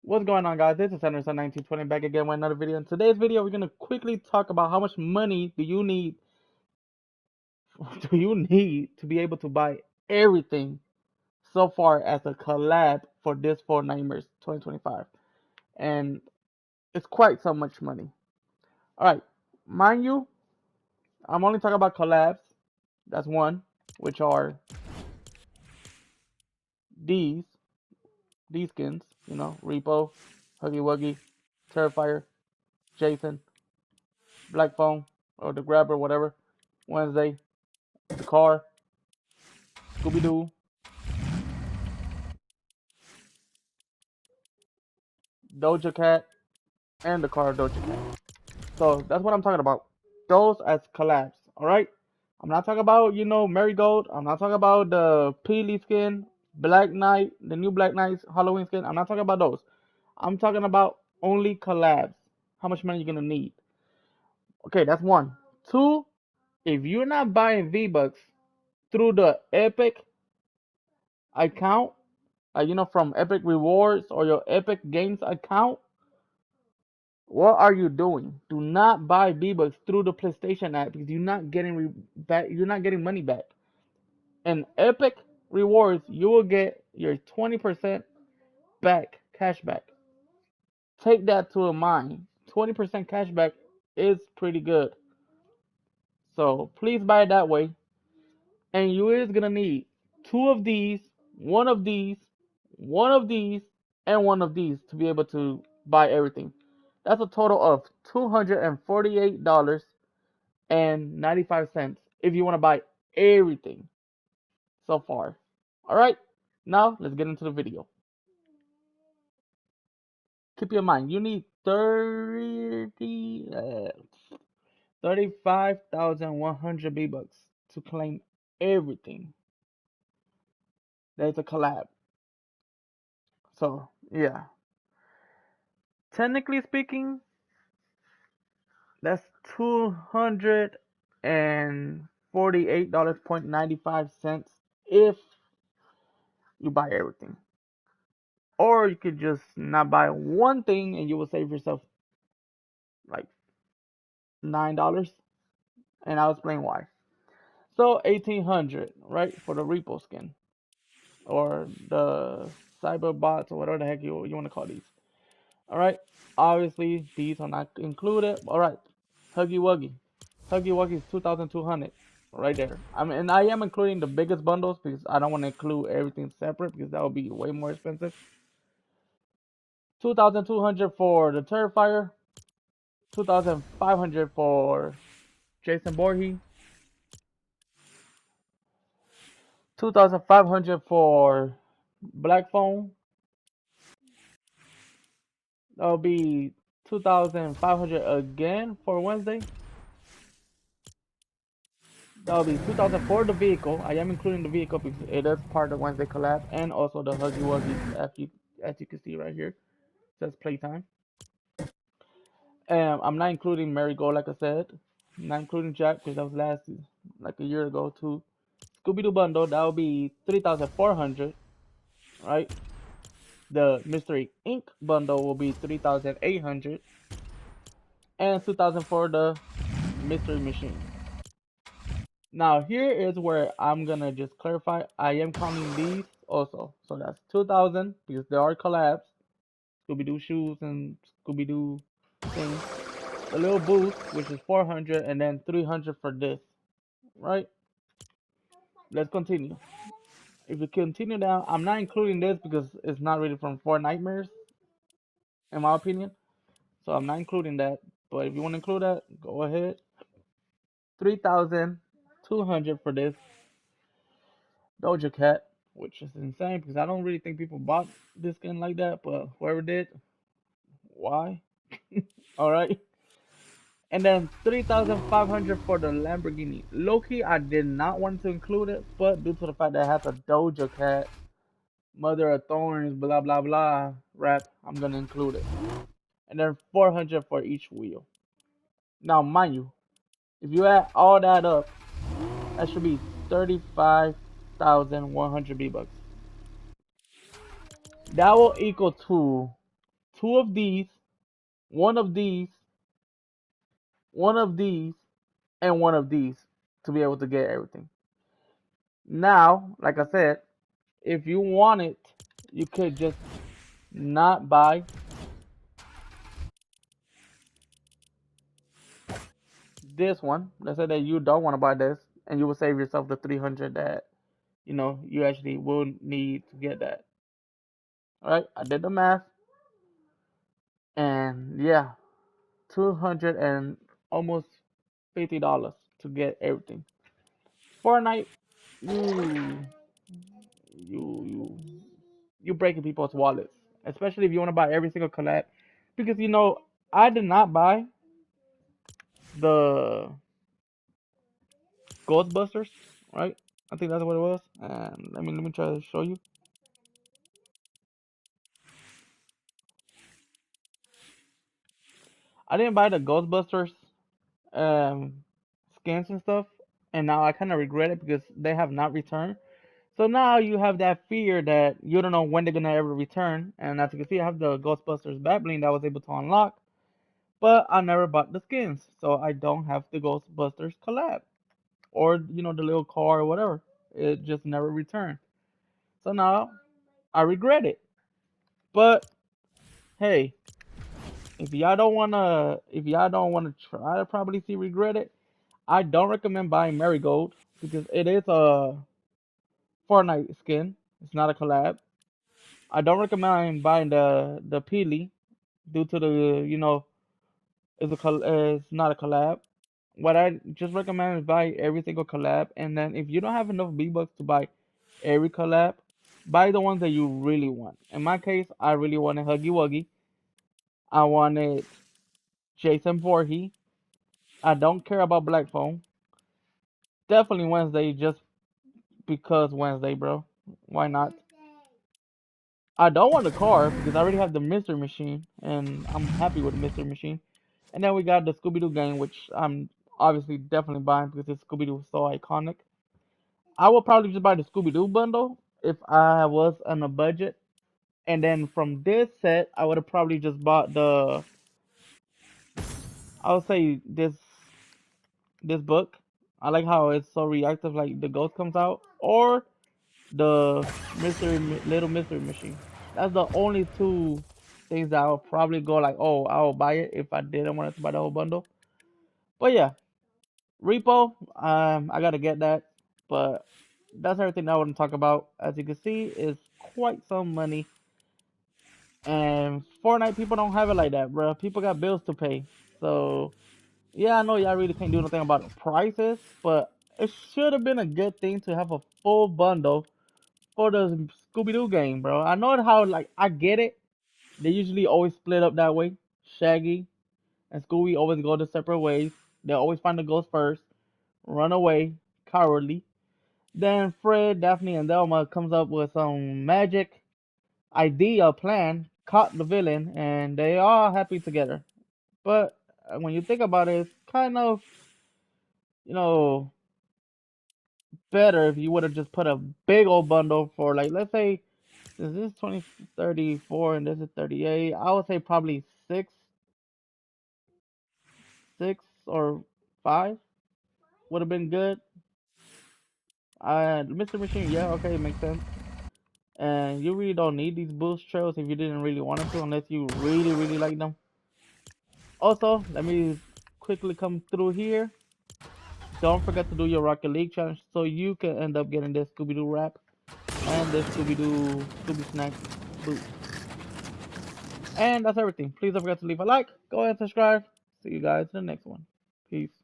What's going on, guys? This is Henderson 1920 back again with another video. In today's video, we're gonna quickly talk about how much money do you need to be able to buy everything so far as a collab for this Fortnitemares 2025, and it's quite so much money. All right, mind you, I'm only talking about collabs. That's one, which are these these skins. Repo, Huggy Wuggy, Terrifier, Jason, Black Phone, or the Grabber, whatever. Wednesday, the car, Scooby Doo, Doja Cat, and the car Doja Cat. So that's what I'm talking about. Those as collabs, alright? I'm not talking about, Marigold. I'm not talking about the Peely skin, Black Knight, the new Black Knight's Halloween skin. I'm not talking about those. I'm talking about only collabs. How much money you gonna need? Okay, that's one. Two, if you're not buying V-Bucks through the Epic account, from Epic Rewards or your Epic Games account, what are you doing? Do not buy V-Bucks through the PlayStation app because you're not getting back. You're not getting money back. And Epic Rewards, you will get your 20% back cash back. Take that to a mind. 20% cash back is pretty good. So please buy it that way. And you is gonna need two of these, one of these, one of these, and one of these to be able to buy everything. That's a total of $248.95 if you want to buy everything so far. Alright, now let's get into the video. Keep in mind, you need 35,100 V-Bucks to claim everything. There's a collab. So, yeah. Technically speaking, that's $248.95 if you buy everything. Or you could just not buy one thing and you will save yourself like $9. And I'll explain why. So 1800, right, for the repo skin. Or the cyber bots or whatever the heck you want to call these. Alright. Obviously these are not included. Alright. Huggy Wuggy. Huggy Wuggy is 2,200 right there. And I am including the biggest bundles because I don't want to include everything separate because that would be way more expensive. 2,200 for the Terrifier, 2,500 for Jason Voorhees, 2,500 for Black Phone. That'll be 2,500 again for Wednesday. That'll be 2,000 for the vehicle. I am including the vehicle because it is part of Wednesday collab, and also the Huggy Wuggy, as you can see right here. It says playtime. I'm not including Marigold, like I said. I'm not including Jack because that was like a year ago too. Scooby Doo bundle, that will be 3,400, right? The Mystery Inc. bundle will be 3,800, and 2,000 for the Mystery Machine. Now here is where I'm gonna just clarify. I am counting these also, so that's 2,000 because there are collabs, Scooby Doo shoes and Scooby Doo things. The little boost, which is 400, and then 300 for this, right? Let's continue. If we continue down, I'm not including this because it's not really from Fortnitemares, in my opinion. So I'm not including that. But if you want to include that, go ahead. 3,200 for this Doja Cat, which is insane because I don't really think people bought this skin like that. But whoever did, why? All right. And then 3,500 for the Lamborghini. Loki, I did not want to include it, but due to the fact that it has a Doja Cat, Mother of Thorns, blah blah blah rap, I'm gonna include it. And then 400 for each wheel. Now, mind you, if you add all that up, that should be 35,100 V-Bucks. That will equal to two of these, one of these, one of these, and one of these to be able to get everything. Now, like I said, if you want it, you could just not buy this one. Let's say that you don't want to buy this, and you will save yourself the 300 that you actually will need to get that. All right, I did the math, and yeah, 200 and almost $50 to get everything. Fortnite, you you you breaking people's wallets, especially if you want to buy every single collab, because I did not buy the Ghostbusters, right? I think that's what it was. And let me try to show you. I didn't buy the Ghostbusters um skins and stuff, and now I kind of regret it because they have not returned. So now you have that fear that you don't know when they're gonna ever return. And as you can see, I have the Ghostbusters Battling that I was able to unlock, but I never bought the skins, so I don't have the Ghostbusters collab or the little car or whatever. It just never returned. So now I regret it. But hey, if y'all don't wanna try to probably see regret it, I don't recommend buying Marigold because it is a Fortnite skin. It's not a collab. I don't recommend buying the Peely due to it's not a collab. What I just recommend is buy every single collab, and then if you don't have enough V-Bucks to buy every collab, buy the ones that you really want. In my case, I really wanted Huggy Wuggy. I wanted Jason Voorhees. I don't care about Black Phone. Definitely Wednesday, just because Wednesday, bro. Why not? I don't want the car because I already have the Mystery Machine, and I'm happy with the Mystery Machine. And then we got the Scooby Doo game, which I'm obviously definitely buying because this Scooby Doo is so iconic. I would probably just buy the Scooby Doo bundle if I was on a budget. And then from this set, I would have probably just bought I would say this book. I like how it's so reactive, like the ghost comes out, or the little mystery machine. That's the only two things that I would probably go like, oh, I will buy it if I didn't want to buy the whole bundle. But yeah, repo, I gotta get that. But that's everything I want to talk about. As you can see, it's quite some money. And Fortnite people don't have it like that, bro. People got bills to pay. So yeah, I know y'all really can't do nothing about the prices, but it should have been a good thing to have a full bundle for the Scooby Doo game, bro. I know how like I get it. They usually always split up that way. Shaggy and Scooby always go their separate ways. They always find the ghost first, run away, cowardly. Then Fred, Daphne, and Delma comes up with some magic idea plan, caught the villain, and they are happy together. But when you think about it, it's kind of you know better if you would have just put a big old bundle for like let's say this is 2034 and this is 38. I would say probably six or five would have been good. Mr. Machine, yeah, okay, it makes sense. And you really don't need these boost trails if you didn't really want to, unless you really, really like them. Also, let me quickly come through here. Don't forget to do your Rocket League challenge so you can end up getting this Scooby Doo wrap and this Scooby Snacks boost. And that's everything. Please don't forget to leave a like, go ahead and subscribe. See you guys in the next one. Peace.